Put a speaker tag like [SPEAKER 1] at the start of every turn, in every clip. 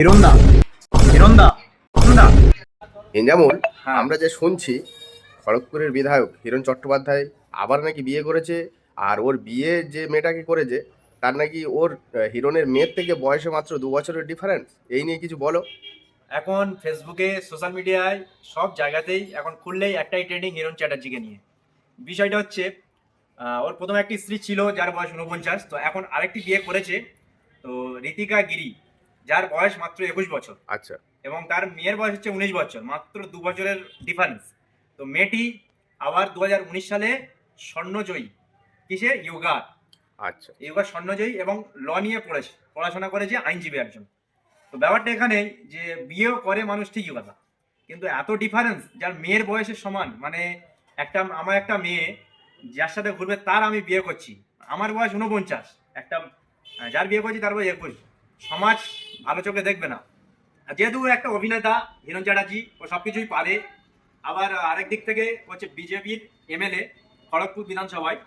[SPEAKER 1] হিরণদা হিরণদা হিরণদা
[SPEAKER 2] যেমন
[SPEAKER 1] হ্যাঁ।
[SPEAKER 2] আমরা যে শুনছি খড়গপুরের বিধায়ক হিরণ চট্টোপাধ্যায় আবার নাকি বিয়ে করেছে। আর ওর বিয়ে যে মেয়েটাকে করেছে তার নাকি ওর হিরণের মেয়ের থেকে বয়সে মাত্র 2 বছরের ডিফারেন্স। এই নিয়ে কিছু বলো।
[SPEAKER 1] এখন ফেসবুকে সোশ্যাল মিডিয়ায় সব জায়গাতেই এখন খুললেই একটাই ট্রেন্ডিং হিরণ চ্যাটার্জিকে নিয়ে। বিষয়টা হচ্ছে ওর প্রথম একটি স্ত্রী ছিল যার বয়স 49, তো এখন আরেকটি বিয়ে করেছে। তো ঋতিকা গিরি, যার বয়স মাত্র 21 বছর,
[SPEAKER 2] আচ্ছা
[SPEAKER 1] এবং তার মেয়ের বয়স হচ্ছে 19 বছর, মাত্র 2 বছরের ডিফারেন্স। তো মেয়েটি আবার 2019 সালে স্বর্ণজয়ী, কিসে, ইয়োগা,
[SPEAKER 2] আচ্ছা
[SPEAKER 1] ইয়োগা স্বর্ণজয়ী, এবং ল নিয়ে পড়াশোনা করেছে, আইনজীবী একজন। তো ব্যাপারটা এখানে যে বিয়েও করে মানুষ ঠিকই কথা, কিন্তু এত ডিফারেন্স যার মেয়ের বয়সের সমান, মানে আমার একটা মেয়ে যার সাথে ঘুরবে তার আমি বিয়ে করছি, আমার বয়স 49, একটা যার বিয়ে করছি তার বয়স 21। সমাজ ভালো চোখে দেখবে না। আর যেহেতু ও একটা অভিনেতা, হিরণ চ্যাটার্জি, ও সবকিছুই পারে। আবার আরেক দিক থেকে হচ্ছে বিজেপির এমএলএ খড়গপুর বিধানসভায়।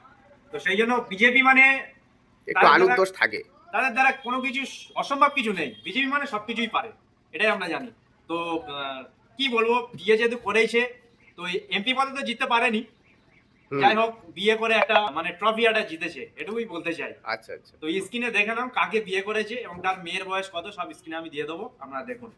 [SPEAKER 1] তো সেই জন্য বিজেপি মানে
[SPEAKER 2] একটু
[SPEAKER 1] তাদের
[SPEAKER 2] আলুর
[SPEAKER 1] দ্বারা
[SPEAKER 2] দোষ থাকে।
[SPEAKER 1] তাদের দ্বারা কোনো কিছু অসম্ভব কিছু নেই। বিজেপি মানে সবকিছুই পারে, এটাই আমরা জানি। তো কি বলবো, বিয়ে যেহেতু করেছে, তো এমপি পদে তো জিততে পারেনি।
[SPEAKER 2] হুম।
[SPEAKER 1] যাই হোক, বিয়ে করে একটা মানে ট্রফি একটা জিতেছে, এটুকুই বলতে চাই।
[SPEAKER 2] আচ্ছা আচ্ছা।
[SPEAKER 1] তো স্ক্রিনে দেখে নাও কাকে বিয়ে করেছে এবং তার মেয়ের বয়স কত, সব স্ক্রিনে আমি দিয়ে দেবো, আপনারা দেখুন।